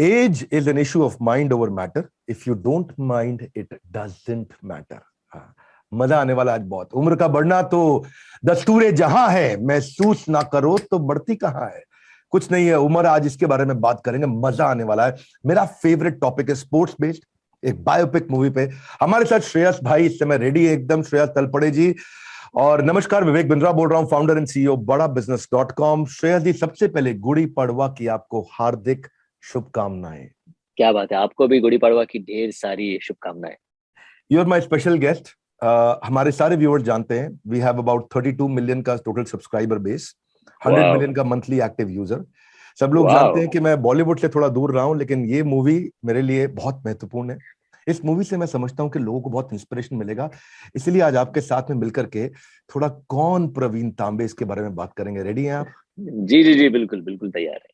As is an issue of mind over matter, if you don't mind it doesn't matter. मजा आने वाला आज बहुत। उम्र का बढ़ना तो दस्तूरे जहां है, महसूस ना करो तो बढ़ती कहां है। कुछ नहीं है उम्र, आज इसके बारे में बात करेंगे, मजा आने वाला है। मेरा फेवरेट टॉपिक है स्पोर्ट्स बेस्ड, एक बायोपिक मूवी पे। हमारे साथ श्रेयस भाई इस समय रेडी है एकदम, श्रेयस तलपड़े जी। और नमस्कार, विवेक बिंद्रा बोल रहा हूं, फाउंडर एंड सीईओ बड़ा बिजनेस.com। श्रेयस जी, सबसे पहले गुड़ी पड़वा की आपको हार्दिक शुभकामनाएं। क्या बात है, आपको भी गुड़ी पड़वा की ढेर सारी शुभकामनाएं। You are my special guest. हमारे सारे व्यूअर्स जानते हैं वी हैव अबाउट 32 मिलियन का टोटल सब्सक्राइबर बेस, 100 मिलियन का मंथली एक्टिव यूजर। सब लोग जानते हैं कि मैं बॉलीवुड से थोड़ा दूर रहा हूं, लेकिन ये मूवी मेरे लिए बहुत महत्वपूर्ण है। इस मूवी से मैं समझता हूं कि लोगों को बहुत इंस्पिरेशन मिलेगा, इसलिए आज आपके साथ में मिलकर के थोड़ा कौन प्रवीण तांबे इसके बारे में बात करेंगे। रेडी हैं आप? जी जी जी, बिल्कुल बिल्कुल तैयार है।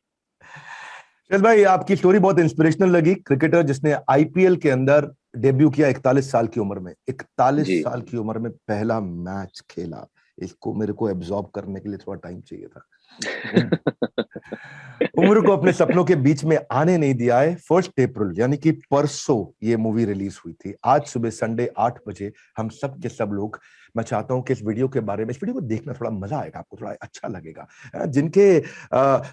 श्रेयस भाई, आपकी स्टोरी बहुत इंस्पिरेशनल लगी। क्रिकेटर जिसने आईपीएल के अंदर डेब्यू किया 41 साल की उम्र में, 41 जी साल की उम्र में पहला मैच खेला। इसको मेरे को एब्जॉर्ब करने के लिए थोड़ा टाइम चाहिए था। उम्र को अपने सपनों के बीच में आने नहीं दिया है। 1 अप्रैल यानी कि परसों ये मूवी रिलीज हुई थी। आज सुबह संडे 8 बजे हम सब के सब लोग, मैं चाहता हूं कि इस वीडियो के बारे में, इस वीडियो को देखना थोड़ा मजा आएगा, आपको थोड़ा अच्छा लगेगा। जिनके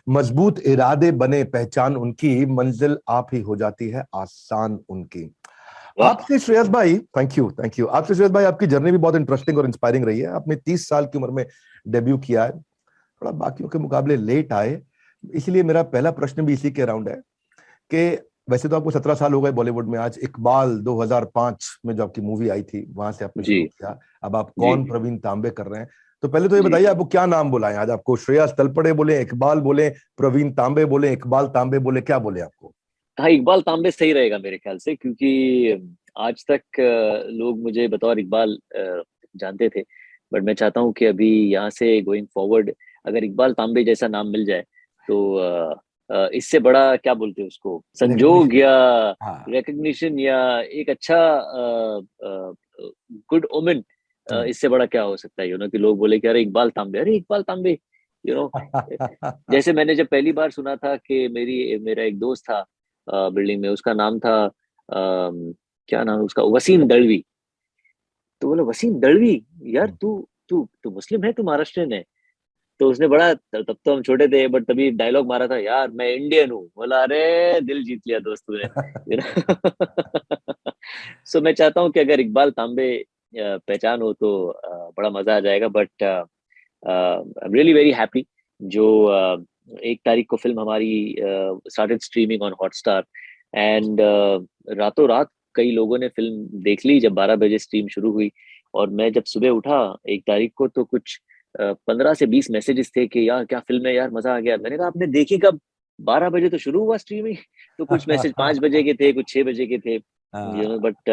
मजबूत इरादे बने पहचान उनकी, मंजिल आप ही हो जाती है आसान उनकी। आपसे श्रेयस भाई, थैंक यू आपसे श्रेयस भाई, आपकी जर्नी भी बहुत इंटरेस्टिंग और इंस्पायरिंग रही है। आपने 30 साल की उम्र में डेब्यू किया है, थोड़ा बाकियों के मुकाबले लेट आए, इसलिए मेरा पहला प्रश्न भी इसी के अराउंड है कि वैसे तो आपको 17 साल हो गए बॉलीवुड में। आज इकबाल 2005 में जो आपकी मूवी आई थी, वहां से आपने जी शुरू किया। अब आप जी कौन प्रवीण तांबे कर रहे हैं, तो पहले तो ये जी। बताइए आपको क्या नाम बुलाएं आज? आपको श्रेयस तलपड़े बोले, इकबाल बोले, प्रवीण तांबे बोले, इकबाल तांबे बोले, क्या बोले आपको? हाँ, इकबाल तांबे सही रहेगा मेरे ख्याल से, क्योंकि आज तक लोग मुझे बतौर इकबाल जानते थे। बट मैं चाहता हूँ कि अभी यहाँ से गोइंग फॉरवर्ड अगर इकबाल तांबे जैसा नाम मिल जाए तो इससे बड़ा क्या बोलते हैं उसको, संजोग रिकग्निशन। या हाँ। रिकग्निशन या एक अच्छा गुड ओमेन, इससे बड़ा क्या हो सकता है। कि लोग बोले कि अरे इकबाल तांबे, अरे इकबाल तांबे। यू नो जैसे मैंने जब पहली बार सुना था कि मेरा एक दोस्त था बिल्डिंग में, उसका नाम था क्या नाम है उसका, वसीम दलवी। तो बोला वसीम दलवी, यार तू तू तू मुस्लिम है, तू महाराष्ट्रियन है। तो उसने बड़ा, तब तो हम छोटे थे, बट तभी डायलॉग मारा था, यार मैं इंडियन हूँ। बोला अरे दिल जीत लिया दोस्त तूने। सो मैं चाहता हूँ कि अगर इकबाल तांबे पहचान हो तो बड़ा मजा आ जाएगा। But I am really very happy जो 1 तारीख को फिल्म हमारी started streaming on Hotstar. And रातों रात कई लोगों ने फिल्म देख ली जब 12 बजे स्ट्रीम शुरू हुई। और मैं जब सुबह उठा 1 तारीख को, तो कुछ 15 से 20 मैसेजेस थे कि यार क्या फिल्म है, यार मजा आ गया। मैंने कहा आपने देखी कब? 12 बजे तो शुरू हुआ स्ट्रीमिंग। तो कुछ मैसेज 5 बजे के थे, कुछ 6 बजे के थे। But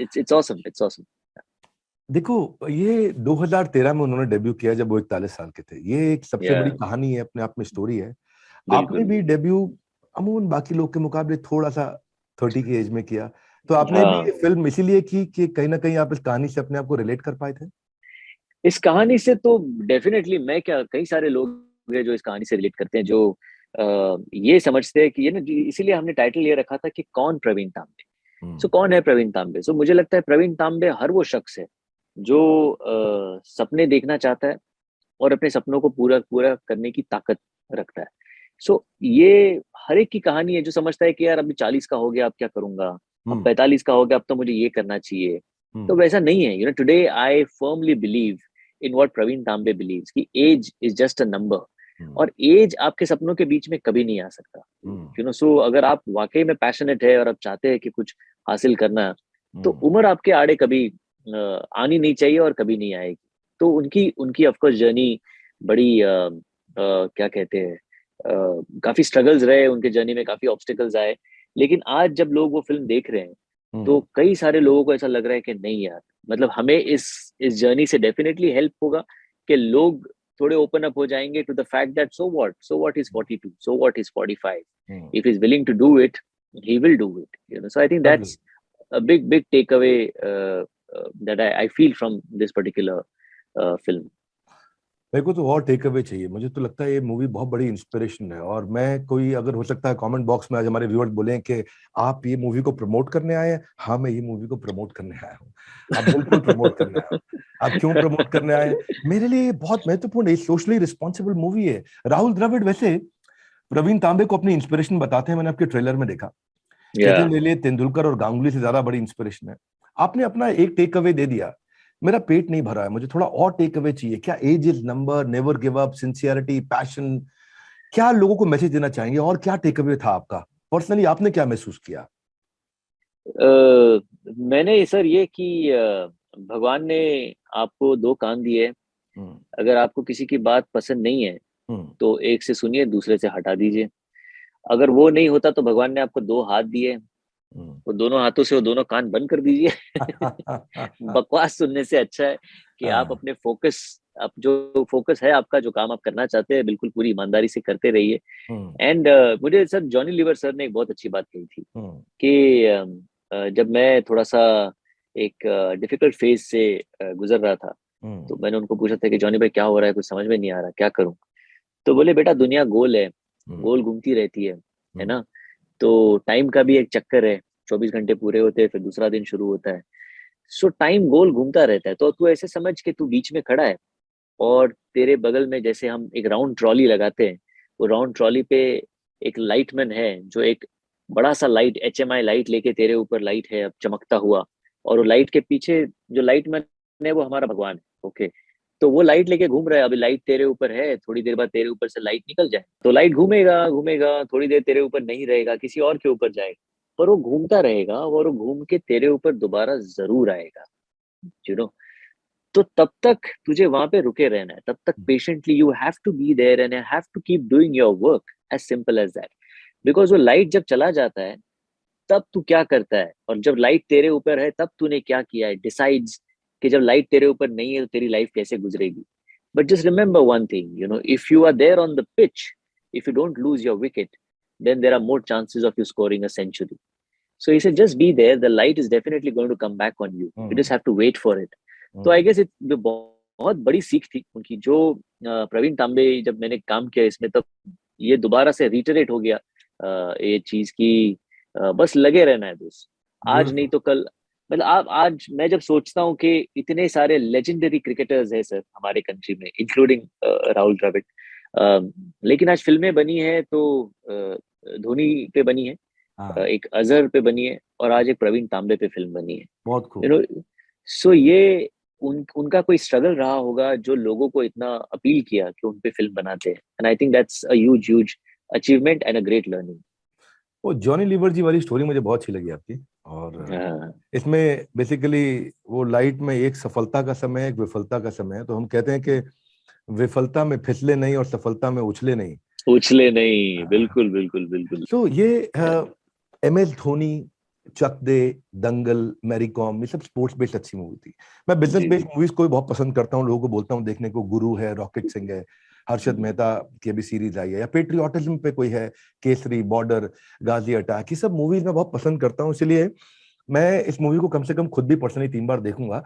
it's awesome, it's awesome. देखो, ये 2013 में उन्होंने डेब्यू किया जब वो 41 साल के थे। ये एक सबसे या बड़ी कहानी है, अपने आप में स्टोरी है। आपने बिल्कुल। भी डेब्यू अमूमन बाकी लोग के मुकाबले थोड़ा सा 30 की एज में किया, तो आपने भी हाँ, ये फिल्म इसीलिए की कि कहीं ना कहीं आप इस कहानी से अपने आप को रिलेट कर पाए थे? इस कहानी से तो डेफिनेटली, मैं क्या, कई सारे लोग हैं जो इस कहानी से रिलेट करते हैं, जो ये समझते हैं कि ये ना, इसीलिए हमने टाइटल ये रखा था कि कौन प्रवीण तांबे। हम्म। सो कौन है प्रवीण तांबे? सो मुझे लगता है प्रवीण तांबे हर वो शख्स है जो सपने देखना चाहता है और अपने सपनों को पूरा पूरा करने की ताकत रखता है। सो ये हर एक की कहानी है जो समझता है कि यार अभी 40 का हो गया, अब क्या करूंगा, अब हम्म। 45 का हो गया, अब तो मुझे ये करना चाहिए। तो हम्म। वैसा नहीं है। Today I firmly believe in what Praveen Tambe believes कि age is just a number. हम्म। और एज आपके सपनों के बीच में कभी नहीं आ सकता। हम्म। सो अगर आप वाकई में पैशनेट है और आप चाहते हैं कि कुछ हासिल करना, तो हम्म। उम्र आपके आड़े कभी आनी नहीं चाहिए और कभी नहीं आएगी। तो उनकी उनकी ऑफकोर्स जर्नी बड़ी क्या कहते हैं, काफी स्ट्रगल्स रहे उनके जर्नी में, काफी ऑब्स्टिकल्स आए। लेकिन आज जब लोग वो फिल्म देख रहे हैं, तो हम्म। कई सारे लोगों को ऐसा लग रहा है कि नहीं यार, मतलब हमें इस जर्नी से डेफिनेटली हेल्प होगा कि लोग थोड़े ओपन अप हो जाएंगे to the fact that so what is 42, so what is 45, hmm. If is willing to do it, he will do it. So I think Lovely. that's a big takeaway that I feel from this particular film. मेरे को तो और take away चाहिए। मुझे तो लगता है ये मूवी बहुत बड़ी इंस्पिरेशन है, और मैं कोई अगर हो सकता है कमेंट बॉक्स में आज हमारे व्यूअर्स बोलें कि आप ये मूवी को प्रमोट करने आए हैं, हाँ मैं ये मूवी को प्रमोट करने आया हूँ। आप बिल्कुल प्रमोट करने आए हो। आप क्यों प्रमोट करने आए हैं? मेरे लिए ये बहुत महत्वपूर्ण है, सोशली रिस्पॉन्सिबल मूवी है। राहुल द्रविड़ वैसे प्रवीण तांबे को अपनी इंस्पिरेशन बताते हैं, मैंने आपके ट्रेलर में देखा। कहते हैं या मेरे लिए तेंदुलकर और गांगुली से ज्यादा बड़ी इंस्पिरेशन है। आपने अपना एक टेक अवे दे दिया, मेरा पेट नहीं भरा है, मुझे थोड़ा और टेक अवे चाहिए। क्या age is number, never give up, sincerity, passion, क्या लोगों को मैसेज देना चाहेंगे और क्या टेक अवे था आपका? पर्सनली आपने क्या महसूस किया? मैंने सर ये कि भगवान ने आपको दो कान दिए। हम्म। अगर आपको किसी की बात पसंद नहीं है हम्म। तो एक से सुनिए, दूसरे से हटा दीजिए। अगर वो नहीं होता तो भगवान ने आपको दो हाथ दिए, हम्म। वो दोनों हाथों से वो दोनों कान बंद कर दीजिए। बकवास सुनने से अच्छा है कि आप हाँ। अपने फोकस, आप जो फोकस है आपका, जो काम आप करना चाहते हैं, बिल्कुल पूरी ईमानदारी से करते रहिए। हम्म। एंड मुझे सर जॉनी लीवर सर ने एक बहुत अच्छी बात कही थी हम्म। कि जब मैं थोड़ा सा एक डिफिकल्ट फेज से गुजर रहा था, हम्म। तो मैंने उनको पूछा था कि जॉनी भाई क्या हो रहा है, कुछ समझ में नहीं आ रहा, क्या करूं? तो बोले बेटा दुनिया गोल है, हम्म। गोल घूमती रहती है हम्म। ना। तो टाइम का भी एक चक्कर है, 24 घंटे पूरे होते हैं फिर दूसरा दिन शुरू होता है। सो टाइम गोल घूमता रहता है, तो तू ऐसे समझ के तू बीच में खड़ा है और तेरे बगल में जैसे हम एक राउंड ट्रॉली लगाते हैं, वो राउंड ट्रॉली पे एक लाइटमैन है जो एक बड़ा सा लाइट, HMI लाइट लेके तेरे ऊपर लाइट है अब चमकता हुआ, और वो लाइट के पीछे जो लाइटमैन है वो हमारा भगवान है। ओके, तो वो लाइट लेके घूम रहा है, अभी लाइट तेरे ऊपर है, थोड़ी देर बाद तेरे ऊपर से लाइट निकल जाए तो लाइट घूमेगा घूमेगा, थोड़ी देर तेरे ऊपर नहीं रहेगा, किसी और के ऊपर जाएगा, पर वो घूमता रहेगा और वो घूम के तेरे ऊपर दोबारा जरूर आएगा। यू नो, तो तब तक तुझे वहां पे रुके रहना है, तब तक patiently you have to be there and have to keep doing your work, as simple as that. Because वो लाइट जब चला जाता है तब तू क्या करता है, और जब लाइट तेरे ऊपर है तब तूने क्या किया है, डिसाइड्स कि जब लाइट तेरे ऊपर नहीं है तो तेरी लाइफ कैसे गुजरेगी। But just remember one thing, if you are there on the pitch, if you don't lose your wicket, then there are more chances of you scoring a century. So he said, just be there. The light is definitely going to come back on you. You just hmm. have to wait for it. तो आई हम्म। Guess बहुत बड़ी सीख थी उनकी, जो प्रवीण तांबे जब मैंने काम किया इसमें तब ये दोबारा से रिटरेट हो गया, ये चीज की बस लगे रहना है दोस्त, आज नहीं ब्यूटीफुल। तो कल। मतलब आप आज मैं जब सोचता हूँ कि इतने सारे लेजेंडरी क्रिकेटर्स हैं सर हमारे कंट्री में, इंक्लूडिंग राहुल द्रविड़, लेकिन आज फिल्में बनी है तो धोनी पे बनी है, हाँ। एक अजहर पे बनी है, और आज एक प्रवीण तांबे पे फिल्म बनी है। बहुत यू खूब। नो, सो ये उनका कोई स्ट्रगल रहा होगा जो लोगों को इतना अपील किया कि उन पे फिल्म बनाते हैं, and I think that's a huge huge achievement and a great learning. वो जॉनी लीवर जी वाली स्टोरी मुझे बहुत अच्छी लगी आपकी। और हाँ इसमें बेसिकली वो लाइट में एक सफलता का समय है, एक विफलता का समय है। तो हम कहते हैं कि विफलता में फिसले नहीं और सफलता में उछले नहीं। उछले नहीं, बिल्कुल बिल्कुल बिल्कुल। तो ये MS धोनी, चक दे, दंगल, मैरी कॉम, ये सब स्पोर्ट्स बेस्ड अच्छी मूवी थी। मैं बिजनेस जी बेस्ड जी। मूवीज को भी बहुत पसंद करता हूँ, लोगों को बोलता हूँ देखने को। गुरु है, रॉकेट सिंह है, हर्षद हम्म, मेहता की अभी सीरीज आई है, या पेट्रियोटिज्म पे कोई है, केसरी, बॉर्डर, गाजी अटैक, ये सब मूवीज मैं बहुत पसंद करता हूँ। इसलिए मैं इस मूवी को कम से कम खुद भी पर्सनली 3 बार देखूंगा।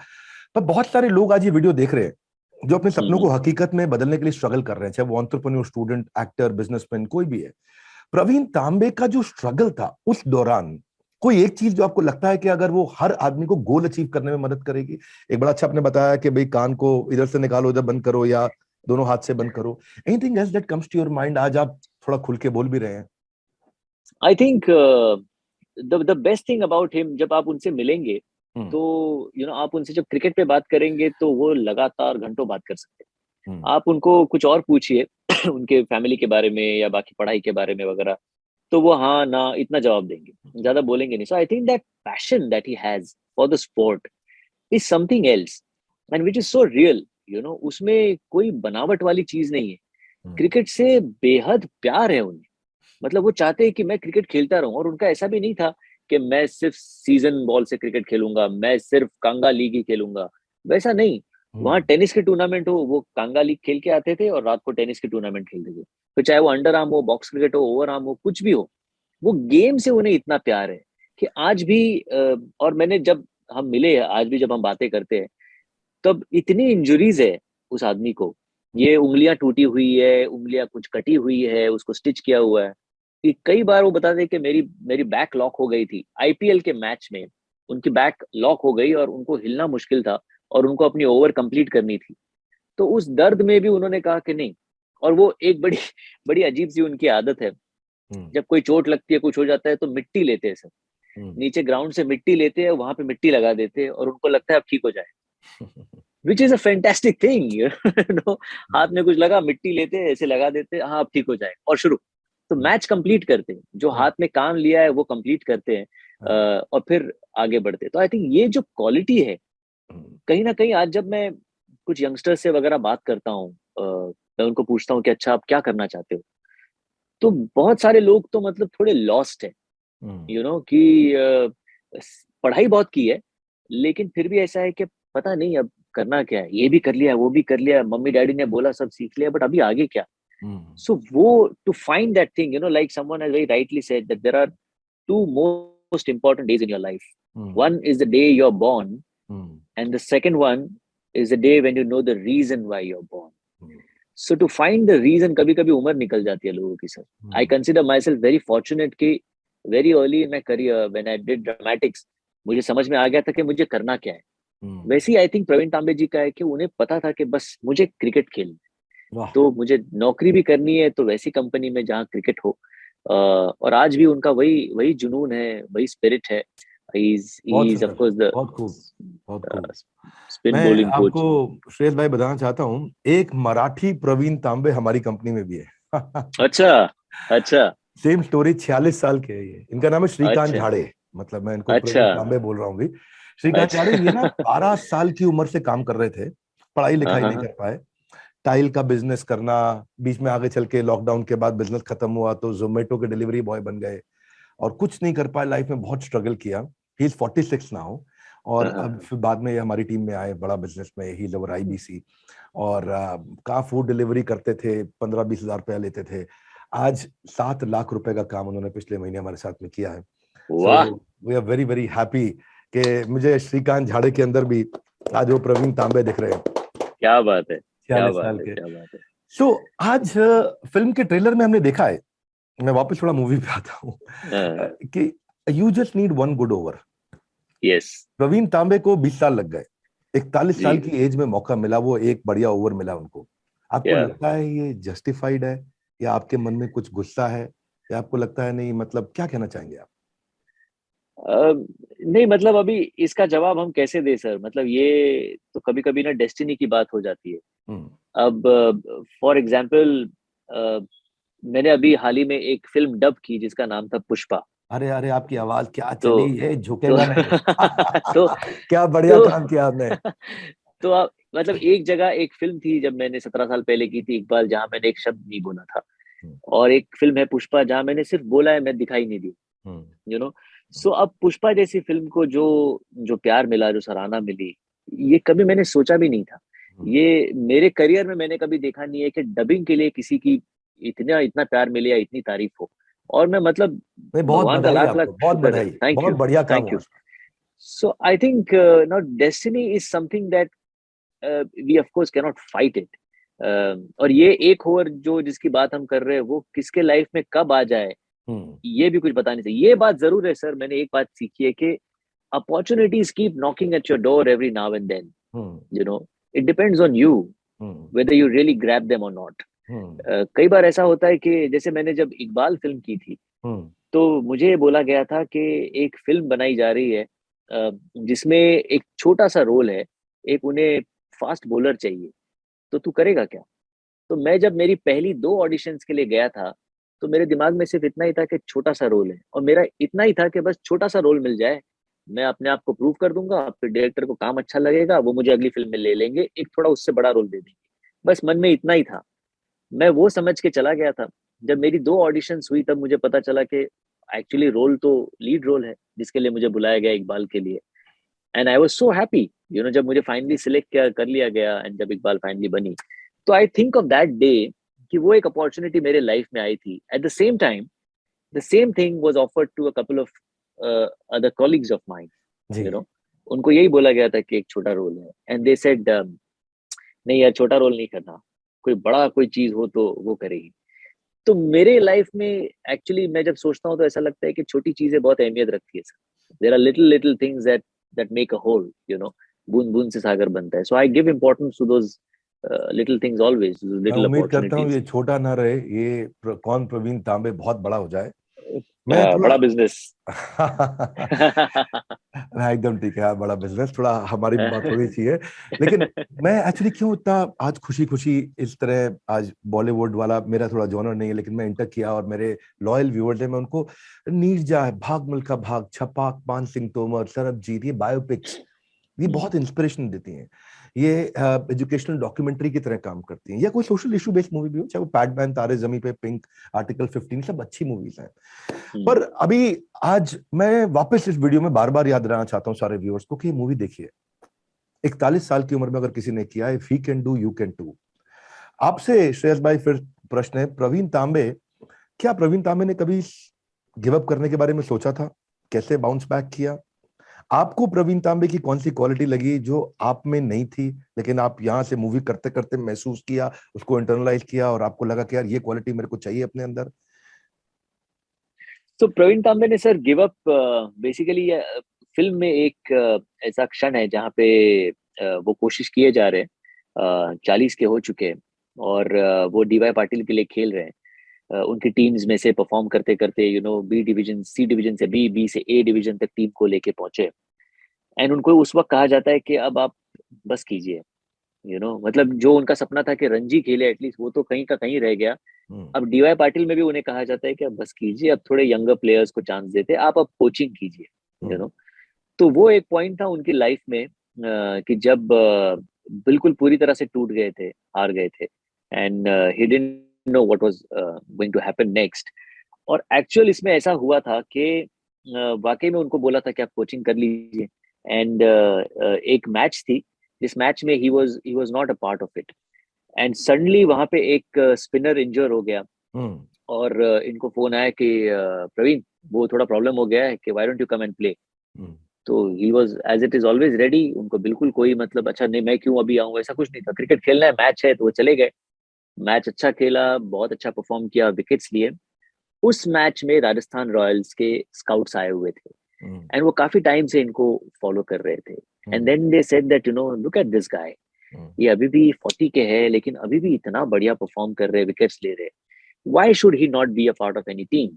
पर बहुत सारे लोग आज ये वीडियो देख रहे हैं जो अपने सपनों को हम्म। हकीकत में बदलने के लिए स्ट्रगल कर रहे हैं, चाहे वो एंटरप्रेन्योर, स्टूडेंट, एक्टर, बिजनेसमैन, कोई भी है। प्रवीण तांबे का जो स्ट्रगल था उस दौरान, कोई एक चीज जो आपको लगता है कि अगर वो हर आदमी को गोल अचीव करने में मदद करेगी? एक बड़ा अच्छा आपने बताया कि भाई कान को इधर से निकालो, इधर बंद करो, या दोनों हाथ से बंद करो। Anything else that comes to your mind? आज आप थोड़ा खुल के बोल भी रहे हैं। I think the best thing about him, जब आप उनसे मिलेंगे हम्म। तो आप उनसे जब क्रिकेट पे बात करेंगे तो वो लगातार घंटों बात कर सकते हम्म। हैं। आप उनको कुछ और पूछिए उनके फैमिली के बारे में या बाकी पढ़ाई के बारे में वगैरह, तो वो हाँ ना इतना जवाब देंगे, ज्यादा बोलेंगे नहीं। So I think that passion that he has for the sport is something else, and which is so real. उसमें कोई बनावट वाली चीज नहीं है। हम्म। क्रिकेट से बेहद प्यार है उन्हें, मतलब वो चाहते हैं कि मैं क्रिकेट खेलता रहूं, और उनका ऐसा भी नहीं था कि मैं सिर्फ सीजन बॉल से क्रिकेट खेलूंगा, मैं सिर्फ कांगा लीग ही खेलूंगा, वैसा नहीं। वहां हम्म। टेनिस के टूर्नामेंट हो, वो कांगा लीग खेल के आते थे और रात को टेनिस के टूर्नामेंट खेलते थे। तो चाहे वो अंडर आर्म हो, बॉक्स क्रिकेट हो, ओवर आर्म हो, कुछ भी हो, वो गेम से उन्हें इतना प्यार है कि आज भी और मैंने जब हम मिले, आज भी जब हम बातें करते हैं, तब इतनी इंजुरीज है उस आदमी को, ये उंगलियां टूटी हुई है, उंगलियां कुछ कटी हुई है, उसको स्टिच किया हुआ है। कि कई बार वो बताते कि मेरी मेरी बैक लॉक हो गई थी आईपीएल के मैच में, उनकी बैक लॉक हो गई और उनको हिलना मुश्किल था और उनको अपनी ओवर कंप्लीट करनी थी। तो उस दर्द में भी उन्होंने कहा कि नहीं। और वो एक बड़ी बड़ी अजीब सी उनकी आदत है, हम्म, जब कोई चोट लगती है, कुछ हो जाता है, तो मिट्टी लेते हैं सर। हम्म, नीचे ग्राउंड से मिट्टी लेते हैं, वहां पे मिट्टी लगा देते हैं और उनको लगता है अब ठीक हो जाए, which is a fantastic thing no. हाथ में कुछ लगा, मिट्टी लेते हैं, ऐसे लगा देते हैं, हाँ अब ठीक हो जाए और शुरू। तो हम्म, मैच कंप्लीट करते हैं, जो हम्म, हाथ में काम लिया है वो कंप्लीट करते हैं। हाँ, और फिर आगे बढ़ते हैं। तो आई थिंक ये जो क्वालिटी है, हम्म, कहीं ना कहीं आज जब मैं कुछ यंगस्टर से वगैरह बात करता हूँ, मैं उनको पूछता हूँ कि अच्छा आप क्या करना चाहते हो, तो बहुत सारे लोग तो मतलब थोड़े लॉस्ट है, हम्म, यू नो कि पढ़ाई बहुत की है, लेकिन फिर भी ऐसा है कि पता नहीं अब करना क्या है, ये भी कर लिया, वो भी कर लिया, मम्मी डैडी ने बोला सब सीख लिया, बट अभी आगे क्या। हम्म, सो वो to find that thing, like someone has very rightly said that there are two most important days in your life. Hmm, One is the day you're born, hmm, and the second one is the day when you know the reason why you're born. Hmm, So to find the reason, कभी कभी उम्र निकल जाती है लोगों की sir. I hmm, consider myself very fortunate कि very early in my career when I did dramatics, मुझे समझ में आ गया था कि मुझे करना क्या है। हम्म, वैसे ही आई थिंक प्रवीण तांबे जी का है कि उन्हें पता था कि बस मुझे क्रिकेट खेलना है, वाह, तो मुझे नौकरी भी करनी है तो वैसी कंपनी में जहाँ क्रिकेट हो। और आज भी उनका वही वही जुनून है, वही स्पिरिट है। ही बहुत इज ऑफ सुंदर, कोर्स द बहुत खूब, बहुत खूब। स्पिन मैं बॉलिंग आपको कोच। श्रेयस भाई बताना चाहता हूँ, एक मराठी प्रवीण तांबे हमारी कंपनी में भी है। अच्छा, अच्छा, सेम स्टोरी, 46 साल के है ये। इनका नाम है श्रीकांत अच्छा, झाड़े, मतलब मैं इनको अच्छा, प्रवीण तांबे बोल रहा हूँ भी। श्रीकांत झाड़े ये ना अच्छा। 12 साल की उम्र से काम कर रहे थे, पढ़ाई हाँ, लिखाई हाँ, नहीं हाँ, कर पाए। टाइल का बिजनेस करना, बीच में आगे चल के लॉकडाउन के बाद बिजनेस खत्म हुआ तो जोमेटो के डिलीवरी बॉय बन गए और कुछ नहीं कर पाए, लाइफ में बहुत स्ट्रगल किया। He is 46 now. और हाँ, अब हाँ। फिर बाद में ये हमारी टीम में आए, बड़ा बिजनेस में ही लवर आईबीसी। और कहाँ फूड डिलीवरी करते थे, 15-20 हजार रुपया लेते थे। आज 7 लाख रुपए का काम उन्होंने पिछले महीने हमारे साथ में किया है। सो वाह, we are very very happy कि मुझे श्रीकांत झाड़े के अंदर भी आज वो प्रवीण तांबे दिख रहे हैं, क्या बात है, क्या 46 बात साल है, के। क्या बात है। सो आज फिल्म के ट्रेलर में हमने देखा है, मैं वापस थोड़ा मूवी पे आता हूँ, कि you just need one good over. Yes. Pravin Tambe को 20 साल लग गए, 41 साल जी। की एज में मौका मिला, वो एक बढ़िया ओवर मिला उनको। आपको क्या लगता है ये जस्टिफाइड है, या आपके मन में कुछ गुस्सा है, या आपको लगता है नहीं, मतलब क्या कहना चाहेंगे आप? नहीं मतलब अभी इसका जवाब हम कैसे दे सर, मतलब ये तो कभी कभी ना डेस्टिनी की बात हो जाती है। हम्म। अब फॉर एग्जाम्पल, मैंने अभी हाल ही में एक फिल्म डब की जिसका नाम था पुष्पा। अरे अरे, आपकी आवाज क्या तो चली है, तो झुकेगा नहीं। तो क्या बढ़िया तो काम किया आपने। तो आप मतलब एक जगह एक फिल्म थी जब मैंने 17 साल पहले की थी इकबाल, जहां मैंने एक शब्द नहीं बोला था। हम्म, और एक फिल्म है पुष्पा जहां मैंने सिर्फ बोला है, मैं दिखाई नहीं दी। हम्म, यू नो। सो अब पुष्पा जैसी फिल्म को जो जो प्यार मिला, जो सराहना मिली, ये कभी मैंने सोचा भी नहीं था। हम्म। ये मेरे करियर में मैंने कभी देखा नहीं है कि डबिंग के लिए किसी की इतना इतना प्यार मिले या इतनी तारीफ हो। और मैं मतलब नहीं, बहुत भगवान का बधाई लाख लाख आपको, बहुत शुक्र है। बधाई, थैंक बहुत यू, बढ़िया काम थैंक हुआ यू। उसमें। So I think not destiny is something that we of course can not fight it. और ये एक ओवर जो जिसकी बात हम कर रहे हैं, वो किसके लाइफ में कब आ जाए, हम्म, ये भी कुछ बता नहीं सकते। ये बात जरूर है सर, मैंने एक बात सीखी है कि opportunities keep knocking at your door every now and then. Hmm, you know it depends on you hmm, whether you really grab them or not. हम्म, कई बार ऐसा होता है कि जैसे मैंने जब इकबाल फिल्म की थी, हम्म, तो मुझे बोला गया था कि एक फिल्म बनाई जा रही है, जिसमें एक छोटा सा रोल है, एक उन्हें फास्ट बॉलर चाहिए, तो तू करेगा क्या। तो मैं जब मेरी पहली दो ऑडिशंस के लिए गया था, तो मेरे दिमाग में सिर्फ इतना ही था कि छोटा सा रोल है, और मेरा इतना ही था कि बस छोटा सा रोल मिल जाए, मैं अपने आप को प्रूव कर दूंगा, फिर डायरेक्टर को काम अच्छा लगेगा, वो मुझे अगली फिल्म में ले लेंगे, एक थोड़ा उससे बड़ा रोल दे देंगे। बस मन में इतना ही था, मैं वो समझ के चला गया था। जब मेरी दो ऑडिशंस हुई तब मुझे पता चला कि एक्चुअली रोल तो लीड रोल है जिसके लिए मुझे बुलाया गया इकबाल के लिए। And I was so happy, जब मुझे फाइनली सिलेक्ट कर लिया गया एंड जब इकबाल फाइनली बनी, तो I think of that day कि वो एक अपॉर्चुनिटी मेरे लाइफ में आई थी। At the same time the same thing was offered to a couple of other colleagues of mine. जी। यू नो उनको यही बोला गया था कि एक छोटा रोल है, एंड दे सेड नहीं यार, छोटा रोल नहीं करना, कोई बड़ा कोई चीज हो तो वो करेगी। तो मेरे लाइफ में एक्चुअली मैं जब सोचता हूँ तो ऐसा लगता है कि छोटी चीजें बहुत अहमियत रखती है sir. There are little little things that make a whole, you know. बूंद बूंद से सागर बनता है। So I give importance to those little things always, मैं लिटिल उम्मीद करता हूँ अपॉर्चुनिटीज। ये छोटा ना रहे, ये कौन प्रवीण तांबे बहुत बड़ा हो जाए। मैं थोड़ा बड़ा बिजनेस। हाँ, एकदम ठीक है, हाँ, बड़ा बिजनेस, थोड़ा हमारी बात थोड़ी सी है। लेकिन मैं एक्चुअली क्यों इतना आज खुशी खुशी इस तरह, आज बॉलीवुड वाला मेरा थोड़ा जॉनर नहीं है, लेकिन मैं इंटर किया और मेरे लॉयल व्यूअर्स हैं, मैं उनको नीरजा है, भाग मिल्खा भाग, छपाक, मान सिंह तोमर, सरबजीत, ये बायोपिक्स, ये बहुत इंस्पिरेशन देती हैं। ये एजुकेशनल डॉक्यूमेंट्री की तरह काम करती हैं, या कोई सोशल इशू बेस्ड मूवी भी हो, चाहे वो पैडमैन, तारे जमी पे, पिंक, आर्टिकल 15, सब अच्छी मूवीज हैं। पर अभी आज मैं वापस इस वीडियो में बार बार याद दिलाना चाहता हूँ सारे व्यूअर्स को कि ये मूवी देखिए। 41 साल की उम्र में अगर किसी ने किया है, if he can do you can too. आपसे श्रेयस भाई फिर प्रश्न है, प्रवीण तांबे, क्या प्रवीण तांबे ने कभी गिव अप करने के बारे में सोचा था? कैसे बाउंस बैक किया? आपको प्रवीण तांबे की कौन सी क्वालिटी लगी जो आप में नहीं थी, लेकिन आप यहां से मूवी करते करते महसूस किया, उसको इंटरनलाइज किया और आपको लगा कि यार ये क्वालिटी मेरे को चाहिए अपने अंदर? तो प्रवीण तांबे ने sir give up basically film में एक ऐसा क्षण है जहाँ पे वो कोशिश किए जा रहे हैं, 40 के हो चुके हैं और वो डीवाई पाटिल के लिए खेल रहे हैं। उनकी टीम्स में से परफॉर्म करते करते बी डिवीजन, सी डिवीजन से बी से ए डिवीजन तक टीम को लेके पहुंचे। एंड उनको उस वक्त कहा जाता है कि अब आप बस कीजिए। मतलब जो उनका सपना था कि रणजी खेले एटलीस्ट, वो तो कहीं का कहीं रह गया। हम्म, अब डीवाई पाटिल में भी उन्हें कहा जाता है कि अब बस कीजिए, अब थोड़े यंगर प्लेयर्स को चांस देते, आप अब कोचिंग कीजिए। यू हम्म, नो तो वो एक पॉइंट था उनकी लाइफ में, कि जब बिल्कुल पूरी तरह से टूट गए थे, हार गए थे, and he didn't know what was going to happen next. और एक्चुअल इसमें ऐसा हुआ था कि वाकई में उनको बोला था कि आप कोचिंग कर लीजिए। एंड एक मैच थी, जिस मैच में he was not a part of it. And suddenly वहां पे एक स्पिनर इंजर हो गया। हम्म, और इनको फोन आया कि प्रवीण, वो थोड़ा प्रॉब्लम हो गया है कि why don't you come and play. Hmm, तो he was as it is always ready. उनको बिल्कुल कोई मतलब अच्छा नहीं, मैं क्यों अभी आऊँ, ऐसा कुछ नहीं था। क्रिकेट खेलना है, मैच है, तो वो चले गए। मैच अच्छा खेला, बहुत अच्छा परफॉर्म किया, विकेट्स लिए। उस मैच में राजस्थान रॉयल्स के स्काउट्स आए हुए थे हम्म, एंड वो काफी टाइम से इनको फॉलो कर रहे थे। And hmm, then they said that look at this guy, hmm, ये अभी भी 40 के है लेकिन अभी भी इतना बढ़िया परफॉर्म कर रहे हैं, विकेट्स ले रहे हैं। Why should he not be a part of any team.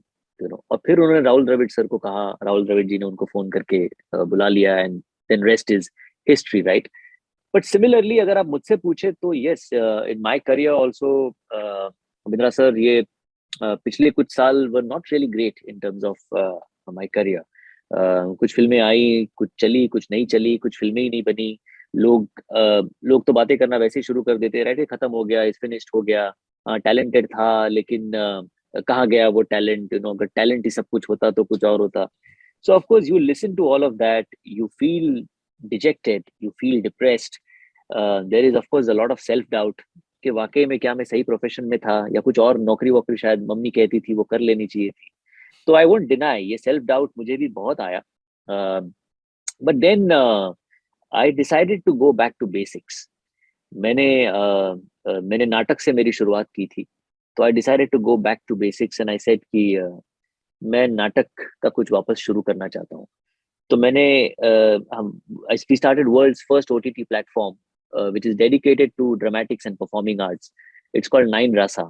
और फिर उन्होंने राहुल द्रविड़ सर को कहा, राहुल द्रविड़ जी ने उनको फोन करके बुला लिया। And then rest is history, right. But similarly अगर आप मुझसे पूछे तो yes, in my career also, Avindra sir, ये पिछले कुछ साल were not really great in terms of my career. कुछ फिल्में आई, कुछ चली, कुछ नहीं चली, कुछ फिल्में ही नहीं बनी। लोग तो बातें करना वैसे ही शुरू कर देते, राइट, खत्म हो गया, इस फिनिश्ड हो गया, टैलेंटेड था लेकिन कहाँ गया वो टैलेंट। अगर टैलेंट ही सब कुछ होता तो कुछ और होता। So of course you listen to all of that, you feel dejected, you feel depressed. There is of course a lot of self doubt कि वाकई में क्या मैं सही प्रोफेशन में था, या कुछ और नौकरी वोकरी शायद मम्मी कहती थी वो कर लेनी चाहिए थी। तो आई वोंट डिनाई, ये सेल्फ डाउट मुझे भी बहुत आया। But then I decided to go back to basics. मैंने नाटक से मेरी शुरुआत की थी। तो I decided to go back to basics and I said कि मैं नाटक का कुछ वापस शुरू करना चाहता हूँ। तो मैंने हम we started world's first OTT platform which is dedicated to dramatics and performing arts. It's called nine rasa.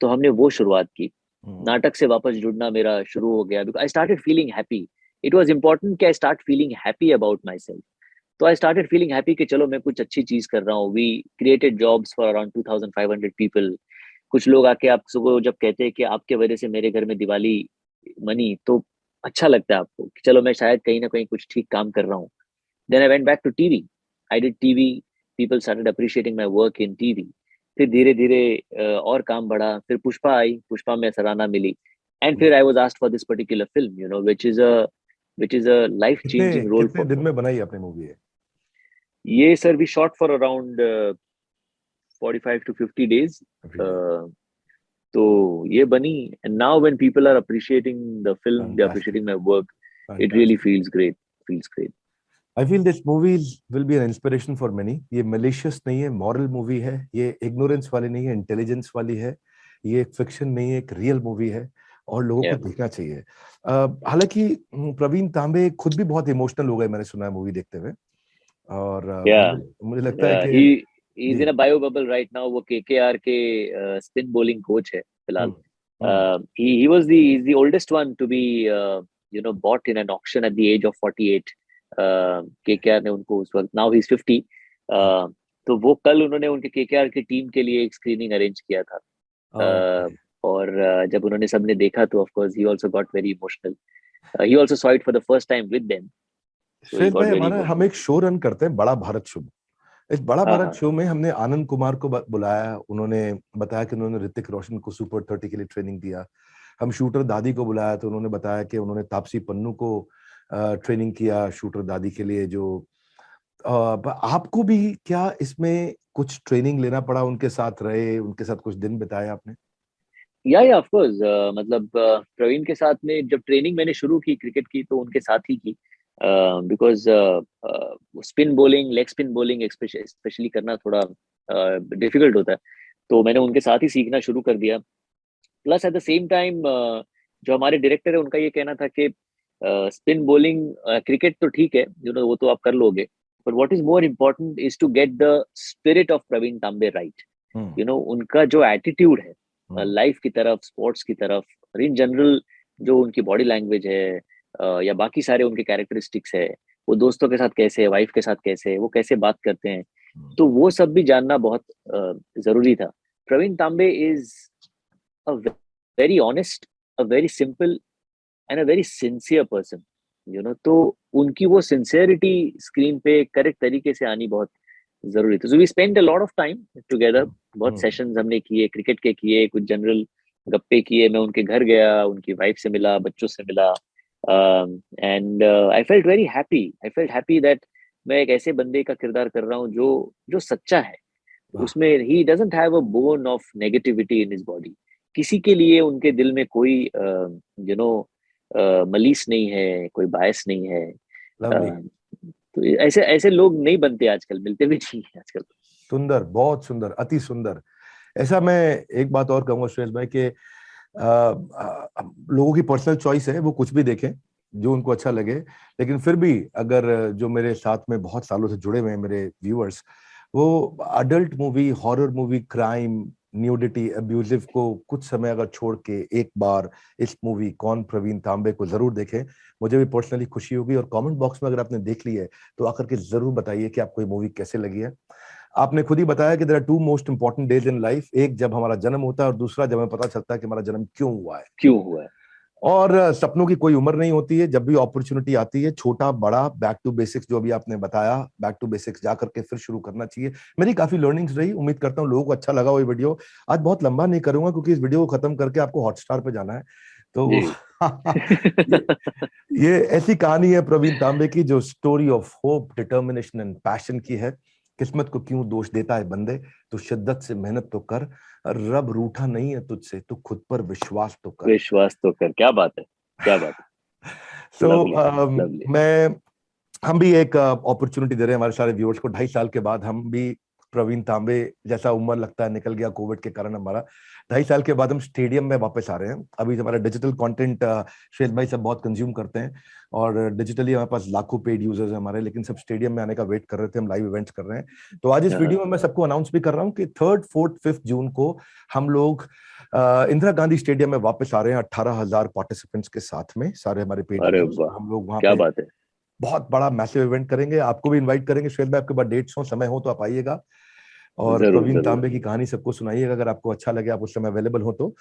तो हमने वो शुरुआत की। हम्म, नाटक से वापस जुड़ना मेरा शुरू हो गया, because I started feeling happy. It was important कि I start feeling happy about myself. तो आई स्टार्टेड फीलिंग हैप्पी कि चलो मैं कुछ अच्छी चीज कर रहा हूँ। We created jobs for around 2500 people. कुछ लोग आके आपको जब कहते हैं कि आपके वजह से मेरे घर में दिवाली मनी, तो अच्छा लगता है आपको कि चलो मैं शायद कहीं ना कहीं कुछ ठीक काम कर रहा हूँ। Then I went back to TV. I did TV. People started appreciating my work in TV. फिर धीरे धीरे और काम बढ़ा। फिर पुष्पा आई, पुष्पा में सराहना मिली। एंड हम्म। फिर I was asked for this particular film, which is a life कितने changing role कितने for दिन me. में बनाई आपने मूवी है? ये sir we shot for around 45 to 50 days. Really तो ये बनी। And now when people are appreciating the film, they are fantastic, appreciating my work, it really fantastic. Feels great, feels great. I feel this movie will be an inspiration for many. ये malicious नहीं है, moral movie है, ये ignorance वाली नहीं है, intelligence वाली है, ये एक फिक्शन नहीं है, एक रियल मूवी है और लोगों को Yeah. देखना चाहिए। हालांकि प्रवीण तांबे खुद भी बहुत इमोशनल हो गए, मैंने सुना है मूवी देखते हुए। और Yeah. मुझे लगता है कि He's ji. in a bio bubble right now. वो KKR के spin bowling coach है फिलहाल. हम्म। हम्म। He was he's the oldest one to be bought in an auction at the age of 48. KKR ने उनको उस वक्त, now he's 50. तो वो कल उन्होंने उनके KKR की टीम के लिए एक स्क्रीनिंग अरेंज किया था. ओके। और जब उन्होंने सबने देखा तो of course he also got very emotional. He also saw it for the first time with them, so he श्वेत got भाई, very हमारा हम emotional. एक शो रन करते हैं, बड़ा भारत शो। इस बड़ा हाँ भारत हाँ. शो में हमने आनंद कुमार को बुलाया। उन्होंने बताया कि उन्होंने ऋतिक रोशन को सुपर 30 के लिए ट्रेनिंग दिया। हम शूटर दादी को बुलाया तो उन्होंने बताया कि उन्होंने तापसी पन्नू को ट्रेनिंग किया शूटर दादी के लिए। जो आपको भी क्या इसमें कुछ ट्रेनिंग लेना पड़ा? उनके साथ रहे, उनके साथ कुछ दिन बिताए आपने? या ऑफ कोर्स, मतलब प्रवीण के साथ में जब ट्रेनिंग मैंने शुरू की क्रिकेट की तो उनके साथ ही की, because spin bowling, leg spin bowling specially करना थोड़ा डिफिकल्ट होता है, तो मैंने उनके साथ ही सीखना शुरू कर दिया। Plus eight the same time जो हमारे डायरेक्टर है उनका ये कहना था कि स्पिन बॉलिंग, क्रिकेट तो ठीक है, वो तो आप कर लोगे, but what is more important is to get the spirit of Pravin Tambe right. हम्म। उनका जो एटीट्यूड है हम्म। लाइफ की तरफ, स्पोर्ट्स की तरफ, और इन जनरल जो उनकी बॉडी लैंग्वेज है, या बाकी सारे उनके कैरेक्टरिस्टिक्स है, वो दोस्तों के साथ कैसे है, वाइफ के साथ कैसे है, वो कैसे बात करते हैं, तो वो सब भी जानना बहुत जरूरी था। प्रवीण तांबे is a very honest, a very simple and a very sincere person. तो उनकी वो सिंसियरिटी स्क्रीन पे करेक्ट तरीके से आनी बहुत जरूरी थी। So we spend a lot of time together. बहुत हम्म। सेशंस हमने किए, क्रिकेट के किए, कुछ जनरल गप्पे किए, मैं उनके घर गया, उनकी वाइफ से मिला, बच्चों से मिला, and I felt very happy. I felt happy that मैं एक ऐसे बंदे का किरदार कर रहा हूँ जो जो सच्चा है। वाह। उसमें he doesn't have a bone of negativity in his body. किसी के लिए उनके दिल में कोई मलीस नहीं है, कोई बायस नहीं है। लवली। तो ऐसे ऐसे लोग नहीं बनते आजकल, मिलते भी नहीं है आजकल। सुंदर, बहुत सुंदर, अति सुंदर। ऐसा मैं एक बात और कहूंगा सुरेश भाई कि लोगों की पर्सनल चॉइस है, वो कुछ भी देखें जो उनको अच्छा लगे। लेकिन फिर भी अगर जो मेरे साथ में बहुत सालों से जुड़े हुए हैं मेरे व्यूअर्स, वो adult movie, horror movie, crime, nudity, abusive को कुछ समय अगर छोड़ के एक बार इस मूवी कौन प्रवीण तांबे को जरूर देखें। मुझे भी पर्सनली खुशी होगी। और कमेंट बॉक्स में अगर आपने देख ली है तो आकर के जरूर बताइए कि आपको ये मूवी कैसे लगी है। आपने खुद ही बताया कि there are two most important days in life, एक जब हमारा जन्म होता है और दूसरा जब हमें पता चलता है कि हमारा जन्म क्यों हुआ है। क्यों हुआ है? और सपनों की कोई उम्र नहीं होती है। जब भी अपॉर्चुनिटी आती है, छोटा बड़ा, बैक टू बेसिक्स, जो अभी आपने बताया, बैक टू बेसिक्स जा करके फिर शुरू करना चाहिए। मेरी काफी लर्निंग्स रही। उम्मीद करता हूँ लोगों को अच्छा लगा वो वीडियो। आज बहुत लंबा नहीं करूंगा क्योंकि इस वीडियो को खत्म करके आपको हॉटस्टार पे जाना है। तो जी। ये, ये ऐसी कहानी है प्रवीण तांबे की जो story of hope, determination and passion की है। किस्मत को क्यों दोष देता है बंदे, तो शिद्दत से मेहनत तो कर। रब रूठा नहीं है तुझसे, तो खुद पर विश्वास तो कर। विश्वास तो कर, क्या बात है, क्या बात है। So lovely, lovely. मैं हम भी एक अपॉर्चुनिटी दे रहे हैं हमारे सारे व्यूअर्स को। 2.5 साल के बाद हम भी प्रवीण तांबे जैसा उम्र लगता है निकल गया कोविड के कारण हमारा। 2.5 साल के बाद हम स्टेडियम में वापस आ रहे हैं। अभी हमारा डिजिटल कंटेंट श्वेत भाई सब बहुत कंज्यूम करते हैं और डिजिटली हमारे पास लाखों पेड यूजर्स हैं हमारे, लेकिन सब स्टेडियम में आने का वेट कर रहे थे। हम लाइव इवेंट्स कर रहे हैं। तो आज इस हाँ, वीडियो में मैं सबको अनाउंस भी कर रहा हूँ कि 3, 4, 5 जून को हम लोग इंदिरा गांधी स्टेडियम में वापस आ रहे हैं 18,000 पार्टिसिपेंट्स के साथ में, सारे हमारे पेड अरे यूजर्स। वाह, हम लोग वहां क्या पे बात है। बहुत बड़ा मैसिव इवेंट करेंगे। आपको भी इनवाइट करेंगे श्वेत भाई, आपके पास डेट्स हो, समय हो तो आप आइएगा और जरूर प्रवीण जरूर तांबे की कहानी सबको सुनाइएगा अगर आपको अच्छा लगे, आप उस समय अवेलेबल हो तो।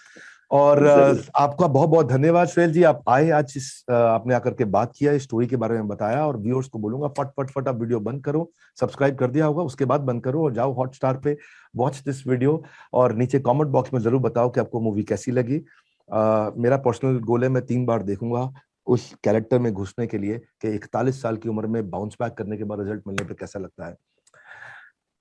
और जरूर। आपका बहुत बहुत धन्यवाद श्वेत जी, आप आए आज आपने आकर के बात किया, इस स्टोरी के बारे में बताया। और व्यूअर्स को बोलूंगा फट फट फट आप वीडियो बंद करो, सब्सक्राइब कर दिया होगा उसके बाद बंद करो और जाओ हॉटस्टार पे, वॉच दिस वीडियो। और नीचे कमेंट बॉक्स में जरूर बताओ कि आपको मूवी कैसी लगी। मेरा पर्सनल गोल है मैं 3 बार देखूंगा उस कैरेक्टर में घुसने के लिए कि 41 साल की उम्र में बाउंस बैक करने के बाद रिजल्ट मिलने पे कैसा लगता है।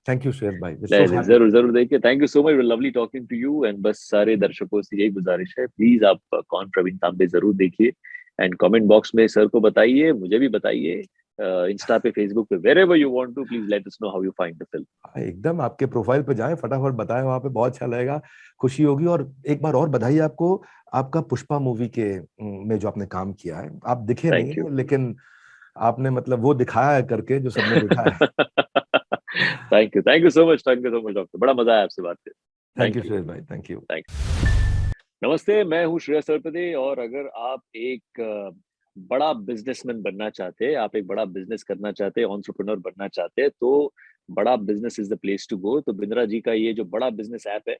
थैंक यू श्रेयस भाई, सो नहीं नहीं, हैप्पी। जरूर जरूर देखिए। Thank you so much, lovely talking to you. And बस सारे दर्शकों से यही गुजारिश है, प्लीज आप कौन प्रवीण तांबे जरूर देखिए, एंड कमेंट बॉक्स में सर को बताइए, मुझे भी बताइए, इंस्टा पे, फेसबुक पे, wherever you want to, please let us know how you find the film. एकदम आपके प्रोफाइल पे जाएं, फटाफट बताएं, वहां पे बहुत अच्छा लगेगा, खुशी होगी। और एक बार और बधाई आपको, आपका पुष्पा मूवी के में जो आपने काम किया है, आप दिखे नहीं Thank you. है, लेकिन आपने मतलब वो दिखाया है करके जो सबने देखा है। Thank you so much, doctor. बड़ा मजा आया आपसे बात करके। Thank you thank you. Suresh भाई, थैंक यू। थैंक नमस्ते, मैं हूँ श्रेयस सरपदे, और अगर आप एक बड़ा बिजनेसमैन बनना चाहते हैं, आप एक बड़ा बिजनेस करना चाहते हैं, एंटरप्रेन्योर बनना चाहते हैं, तो बड़ा business is the place to go. तो बिंद्रा जी का ये जो बड़ा बिजनेस ऐप है,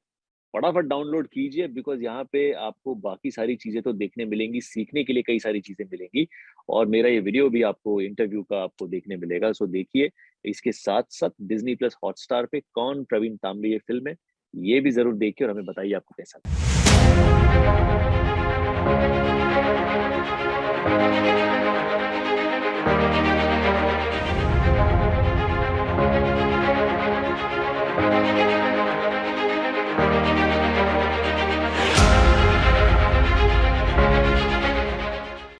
फटाफट डाउनलोड कीजिए, बिकॉज यहाँ पे आपको बाकी सारी चीजें तो देखने मिलेंगी, सीखने के लिए कई सारी चीजें मिलेंगी, और मेरा ये वीडियो भी आपको, इंटरव्यू का आपको देखने मिलेगा। सो देखिए। इसके साथ साथ डिज्नी प्लस हॉटस्टार पे कौन प्रवीण तांबे ये फिल्म है, ये भी जरूर देखिए और हमें बताइए आपको कैसा लगा।